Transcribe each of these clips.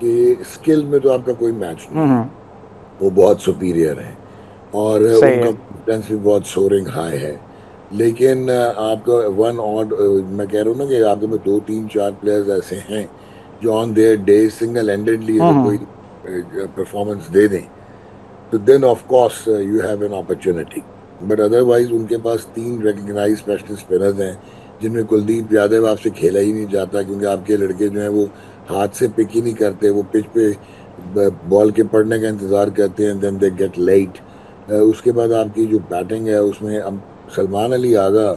कि स्किल में तो आपका कोई मैच नहीं है, हम्म। वो बहुत सुपीरियर है और सही उनका है। कॉन्फिडेंस भी बहुत सोरिंग हाई है। लेकिन आपका वन और मैं कह रहा हूँ ना कि आपके में दो तीन चार प्लेयर्स ऐसे हैं जो on their day single handedly अगर कोई हम्म। परफॉर्मेंस दे दें तो then of course you have an opportunity. But otherwise उनके पास तीन रिकग्नाइज स्पेशलिस्ट स्पिनर्स हैं जिनमें कुलदीप यादव आपसे खेला ही नहीं जाता क्योंकि आपके लड़के जो हैं वो हाथ से पिक ही नहीं करते, वो पिच पे बॉल के पड़ने का इंतजार करते हैं, देन दे गेट लेट। उसके बाद आपकी जो बैटिंग है उसमें अब सलमान अली आगा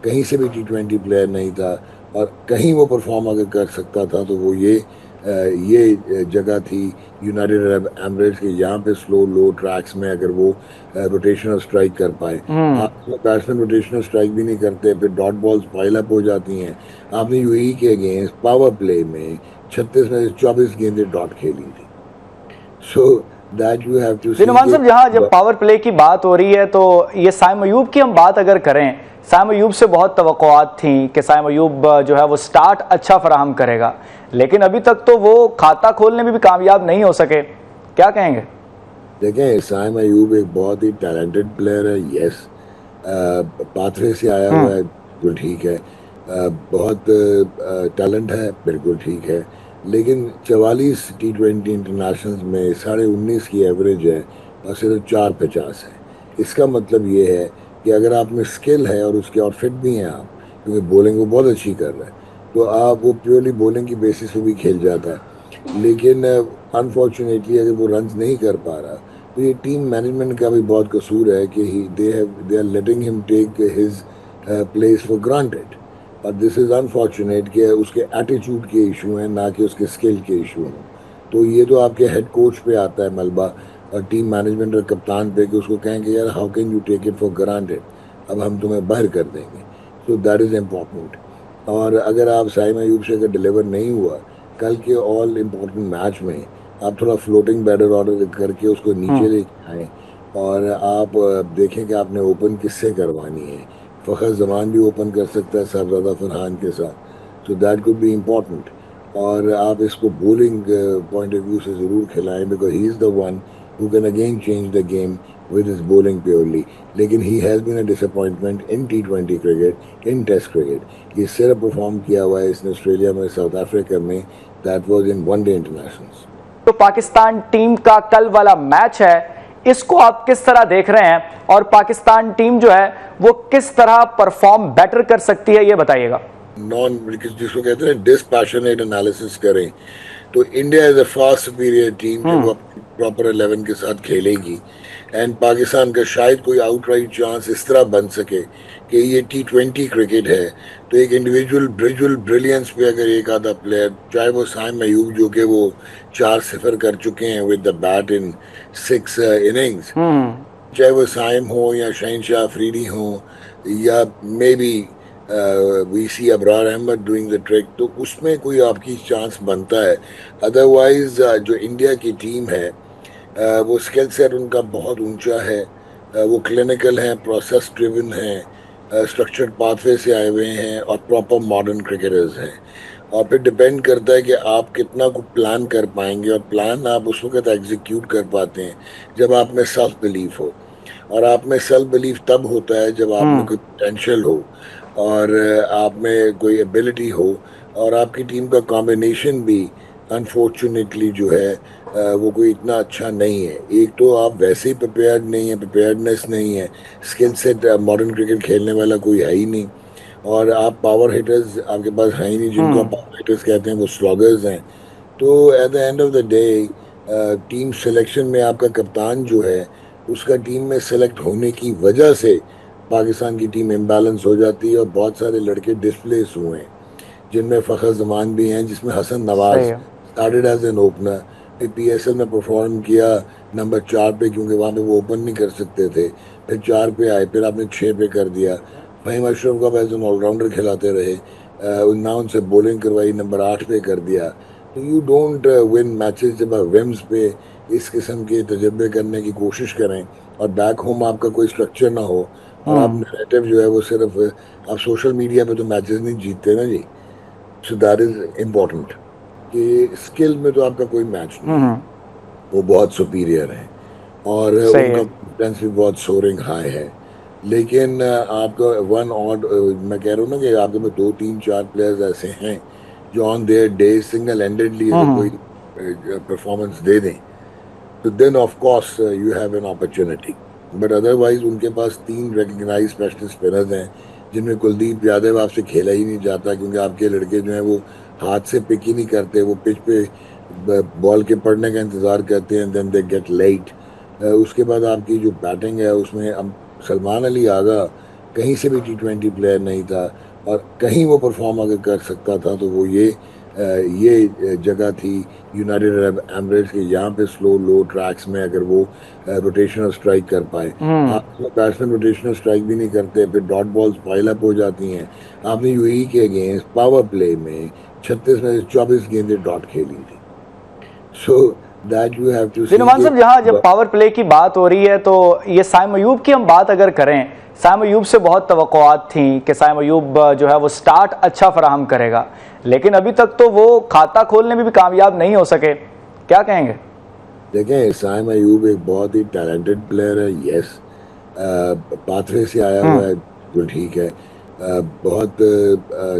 कहीं से भी T20 प्लेयर नहीं था, और कहीं वो परफॉर्म अगर कर सकता था तो वो ये जगह थी यूनाइटेड अरब एमिरेट्स के, यहाँ पे स्लो लो ट्रैक्स में अगर वो रोटेशनल स्ट्राइक कर पाए। हम्म। आप बैट्समैन रोटेशनल स्ट्राइक भी नहीं करते, फिर डॉट बॉल्स पाइल अप हो जाती हैं। आपने यूएई के अगेंस्ट पावर प्ले में 36 में से 24 गेंदें डॉट खेली थी। So that you have to see Dilman के साहब, यहाँ जब पावर प्ले की बात हो रही है तो ये साइम अयूब की हम बात अगर करें, साइम अयूब से बहुत तवक्कुआत थी कि साइम अयूब जो है वो स्टार्ट अच्छा फराहम करेगा, लेकिन अभी तक तो वो खाता खोलने में भी कामयाब नहीं हो सके। क्या कहेंगे? देखें, साइम अयूब एक बहुत ही टैलेंटेड प्लेयर है, यस। पाथवे से आया हुआ हम्म। है, बिल्कुल ठीक है। बहुत टैलेंट है, बिल्कुल ठीक है। लेकिन 44 T20 इंटरनेशनल में 19.5 की एवरेज है और सिर्फ 4 50 है। इसका मतलब ये है कि अगर आप में स्किल है और उसके और फिट भी हैं आप, क्योंकि बॉलिंग वो बहुत अच्छी कर रहा है, तो आप वो प्योरली बॉलिंग की बेसिस पे भी खेल जाता है। लेकिन अनफॉर्चुनेटली अगर वो रन नहीं कर पा रहा तो ये टीम मैनेजमेंट का भी बहुत कसूर है कि he they are letting him take his place for granted. और दिस इज अनफॉर्चुनेट कि उसके एटीट्यूड के इशू हैं, ना कि उसके स्किल के इशू हैं। तो ये तो आपके हेड कोच पे आता है मलबा, और टीम मैनेजमेंट और कप्तान पे, कि उसको कहेंगे यार how can you take it for granted, अब हम तुम्हें बाहर कर देंगे। So that is important. और अगर आप साइम अयूब से अगर डिलीवर नहीं हुआ कल के ऑल इम्पोर्टेंट मैच में, आप थोड़ा फ्लोटिंग बैटर ऑर्डर करके उसको नीचे हम्म। लेके आए, और आप देखें कि आपने ओपन किससे करवानी है। फ़खर जमान भी ओपन कर सकता है साहबजादा फरहान के साथ, तो दैट कुड बी इम्पोर्टेंट। और आप इसको बॉलिंग पॉइंट ऑफ व्यू से ज़रूर खिलाएं, because he is the one who can again change the game with his bowling purely. लेकिन he has been a disappointment in T20 cricket, in test cricket. ये सिर्फ perform किया हुआ है इसने ऑस्ट्रेलिया में, साउथ अफ्रीका में, that was in one day internationals. तो पाकिस्तान टीम का कल वाला मैच है, इसको आप किस तरह देख रहे हैं, और पाकिस्तान टीम जो है वो किस तरह परफॉर्म बेटर कर सकती है, ये बताइएगा। नॉन, जिसको कहते हैं डिस्पैशनेट एनालिसिस करें, तो India is a far superior team जब वो हम्म। अपनी प्रॉपर 11 के साथ खेलेगी। एंड पाकिस्तान का शायद कोई आउटराइट चांस इस तरह बन सके कि ये T20 क्रिकेट है, तो एक इंडिविजुअल ब्रिजुअल ब्रिलियंस पे अगर एक आधा प्लेयर, चाहे वो साइम अयूब जो कि वो 4-0 कर चुके हैं with the bat in 6 innings, hmm. चाहे वो साइम हो या शहनशाह अफरीदी हो, या maybe we see Abrar Ahmed doing the trick, तो उसमें कोई आपकी चांस बनता है। अदरवाइज जो इंडिया की टीम है, वो स्किल सेट उनका बहुत ऊंचा है। वो क्लिनिकल हैं, प्रोसेस ड्रिवन हैं, स्ट्रक्चर्ड पाथवे से आए हुए हैं और प्रॉपर मॉडर्न क्रिकेटर्स हैं। और फिर डिपेंड करता है कि आप कितना को प्लान कर पाएंगे, और प्लान आप उस वक्त एग्जीक्यूट कर पाते हैं जब आप में सेल्फ बिलीफ हो। और आप में सेल्फ बिलीफ तब होता है जब आप में हम्म। कोई पोटेंशियल हो, और आप में कोई एबिलिटी हो, और आपकी टीम का कॉम्बिनेशन भी अनफॉर्चुनेटली जो है वो कोई इतना अच्छा नहीं है। एक तो आप वैसे ही प्रिपेयर्ड नहीं है, प्रिपेयर्डनेस नहीं है, स्किल सेट मॉडर्न क्रिकेट खेलने वाला कोई है ही नहीं, और आप पावर हिटर्स आपके पास है ही नहीं, जिनको आप हम्म। पावर हिटर्स कहते हैं वो स्लॉगर्स हैं। तो at the end of the day team selection में आपका कप्तान जो है उसका टीम में सेलेक्ट होने की वजह से पाकिस्तान की टीम इम्बैलेंस हो जाती है, और बहुत सारे लड़के डिस्प्लेस हुए हैं, जिनमें फ़खर जमान भी हैं, जिसमें हसन सही नवाज है। स्टार्टेड एज एन ओपनर, फिर PSL में परफॉर्म किया नंबर 4 पे, क्योंकि वहां पे वो ओपन नहीं कर सकते थे, फिर 4 पे आए, फिर आपने 6 पे कर दिया। फहीम अशरफ को एज एन ऑलराउंडर खिलाते रहे, ना उनसे बॉलिंग करवाई, नंबर 8 पे कर दिया। तो यू डोंट विन मैचेस जब आप विम्स पे इस किस्म के तजर्बे करने की कोशिश करें, और बैक होम आपका कोई स्ट्रक्चर ना हो, और आप हम्म। नैरेटिव जो है वो सिर्फ आप सोशल मीडिया पे तो मैचेस नहीं जीतते ना जी। So that is important. कि स्किल में तो आपका कोई मैच नहीं है, वो बहुत सुपीरियर है और सही उनका है। कॉन्फिडेंस भी बहुत सोरिंग हाई है। लेकिन आपका वन ऑड, मैं कह रहा हूँ ना कि आपके में दो तीन चार प्लेयर्स ऐसे हैं जो on their day single handedly अगर कोई हम्म। परफॉर्मेंस दे दें, तो then of course you have an opportunity. But otherwise उनके पास तीन रिकग्नाइज स्पेशलिस्ट स्पिनर्स हैं, जिनमें कुलदीप यादव आपसे खेला ही नहीं जाता, क्योंकि आपके लड़के जो हैं वो हाथ से पिक ही नहीं करते, वो पिच पे बॉल के पड़ने का इंतजार करते हैं, देन दे गेट लेट। उसके बाद आपकी जो बैटिंग है उसमें अब सलमान अली आगा कहीं से भी T20 प्लेयर नहीं था, और कहीं वो परफॉर्म अगर कर सकता था तो वो ये जगह थी यूनाइटेड अरब एमिरेट्स के, यहाँ पे स्लो लो ट्रैक्स में अगर वो रोटेशनल स्ट्राइक कर पाए। आप बैट्समैन रोटेशनल स्ट्राइक भी नहीं करते, फिर डॉट बॉल्स पाइल अप हो जाती हैं। आपने यूएई के अगेंस्ट पावर प्ले में 36 में से 24 गेंदें डॉट खेली थी। So that you have to जी सी नुमान के साहब, यहाँ जब पावर प्ले की बात हो रही है तो ये साइम अयूब की हम बात अगर करें, साइम अयूब से बहुत तवक्कुआत थी कि साइम अयूब जो है वो स्टार्ट अच्छा फराहम करेगा, लेकिन अभी तक तो वो खाता खोलने में भी कामयाब नहीं हो सके, क्या कहेंगे? देखें, साइम अयूब एक बहुत ही टैलेंटेड प्लेयर है, यस। पाथवे से आया हुआ है, बिल्कुल ठीक है। बहुत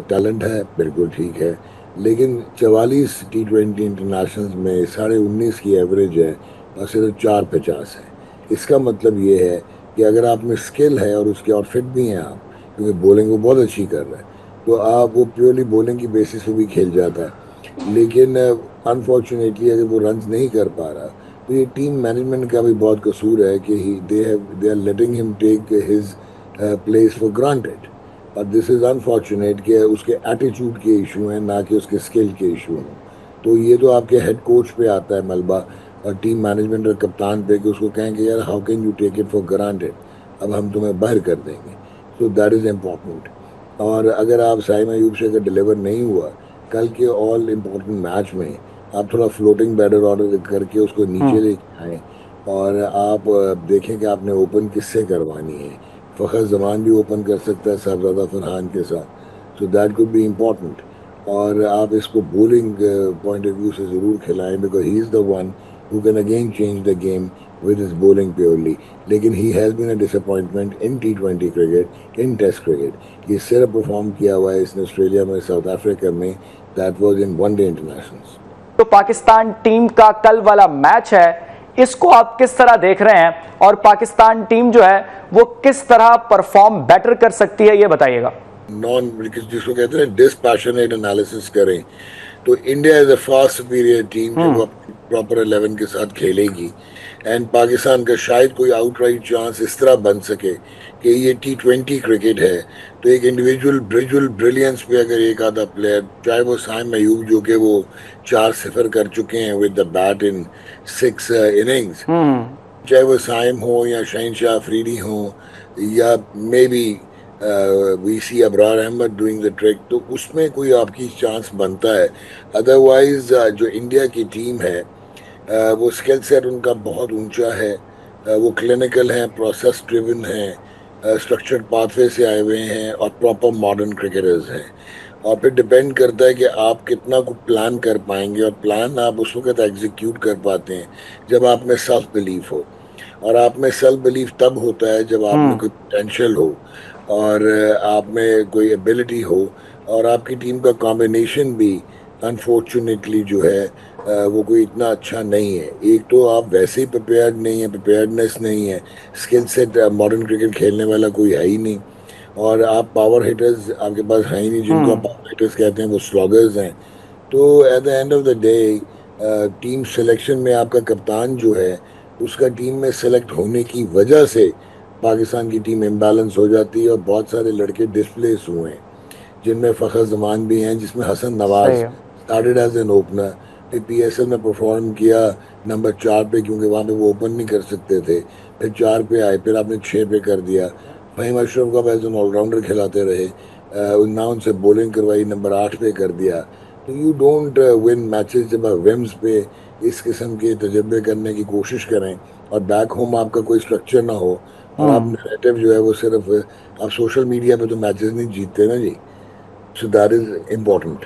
टैलेंट है, बिल्कुल ठीक है। लेकिन 44 T20 इंटरनेशनल्स में 19.5 की एवरेज है और सिर्फ 4 50 है। इसका मतलब ये है कि अगर आप में स्किल है और उसके और फिट भी हैं आप, क्योंकि बॉलिंग वो बहुत अच्छी कर रहा है, तो आप वो प्योरली बॉलिंग की बेसिस पे भी खेल जाता है। लेकिन अनफॉर्चुनेटली अगर वो रन नहीं कर पा रहा, तो ये टीम मैनेजमेंट का भी बहुत कसूर है कि they are letting him take his place for granted. और दिस इज अनफॉर्चुनेट कि उसके एटीट्यूड के इशू हैं, ना कि उसके स्किल के इशू हैं। तो ये तो आपके हेड कोच पे आता है मलबा, और टीम मैनेजमेंट और कप्तान पे, कि उसको कहें कि यार how can you take it for granted, अब हम तुम्हें बाहर कर देंगे। So that is important. और अगर आप साइम अयूब से अगर डिलीवर नहीं हुआ कल के ऑल इम्पोर्टेंट मैच में, आप थोड़ा फ्लोटिंग बैटर ऑर्डर करके उसको नीचे लेके आए, और आप देखें कि आपने ओपन किससे करवानी है। फ़खर जमान भी ओपन कर सकता है साहबजादा फरहान के साथ, so that could be important. और आप इसको बॉलिंग पॉइंट ऑफ व्यू से ज़रूर खिलाएं, because he is the one who can again change the game with his bowling purely. लेकिन he has been a disappointment in T20 cricket, in test cricket. ये सिर्फ perform किया हुआ है इसने ऑस्ट्रेलिया में, साउथ अफ्रीका में, that was in one day internationals. तो पाकिस्तान टीम का कल वाला मैच है, इसको आप किस तरह देख रहे हैं, और पाकिस्तान टीम जो है वो किस तरह परफॉर्म बेटर कर सकती है, ये बताइएगा। नॉन, जिसको कहते हैं डिस्पैशनेट एनालिसिस करें, तो India is a far superior team जो वो प्रॉपर 11 के साथ खेलेगी। एंड पाकिस्तान का शायद कोई आउटराइट चांस इस तरह बन सके कि ये T20 क्रिकेट है, तो एक इंडिविजुअल ब्रिलियंस पे अगर एक आधा प्लेयर, चाहे वो साइम अयूब जो कि वो 4-0 कर चुके हैं with the bat in 6 innings, चाहे वो साइम हो या शहनशाह अफरीदी हो, या maybe we see Abrar Ahmed doing the trick, तो उसमें कोई आपकी चांस बनता है। अदरवाइज जो इंडिया की टीम है, वो स्किल सेट उनका बहुत ऊंचा है। वो क्लिनिकल हैं, प्रोसेस ड्रिवन हैं, स्ट्रक्चर्ड पाथवे से आए हुए हैं, और प्रॉपर मॉडर्न क्रिकेटर्स हैं। और फिर डिपेंड करता है कि आप कितना को प्लान कर पाएंगे, और प्लान आप उस वक्त एग्जीक्यूट कर पाते हैं जब आप में सेल्फ बिलीफ हो। और आप में सेल्फ बिलीफ तब होता है जब आप में कोई पोटेंशियल हो, और आप में कोई एबिलिटी हो, और आपकी टीम का कॉम्बिनेशन भी अनफॉर्चुनेटली जो है वो कोई इतना अच्छा नहीं है। एक तो आप वैसे ही प्रिपेयर्ड नहीं है, प्रिपेयर्डनेस नहीं है, स्किल सेट मॉडर्न क्रिकेट खेलने वाला कोई है ही नहीं, और आप पावर हिटर्स आपके पास है ही नहीं, जिनको आप पावर हिटर्स कहते हैं वो स्लॉगर्स हैं। तो at the end of the day team selection में आपका कप्तान जो है, उसका टीम में सेलेक्ट होने की वजह से पाकिस्तान की टीम इम्बैलेंस हो जाती है, और बहुत सारे लड़के डिस्प्लेस हुए हैं, जिनमें फ़खर जमान भी हैं, जिसमें हसन नवाज सही है। स्टार्टेड एज एन ओपनर, फिर PSL में परफॉर्म किया नंबर 4 पे, क्योंकि वहाँ पे वो ओपन नहीं कर सकते थे, फिर 4 पे आए, फिर आपने 6 पे कर दिया। फ़हीम अशरफ को एज एन ऑलराउंडर खिलाते रहे, ना उनसे बॉलिंग करवाई, नंबर 8 पे कर दिया। तो यू डोंट विन मैचेस जब आप विम्स पे इस किस्म के तजर्बे करने की कोशिश करें, और बैक होम आपका कोई स्ट्रक्चर ना हो, और आप नैरेटिव जो है वो सिर्फ आप सोशल मीडिया पे तो मैचेस नहीं जीतते ना जी। So that is important.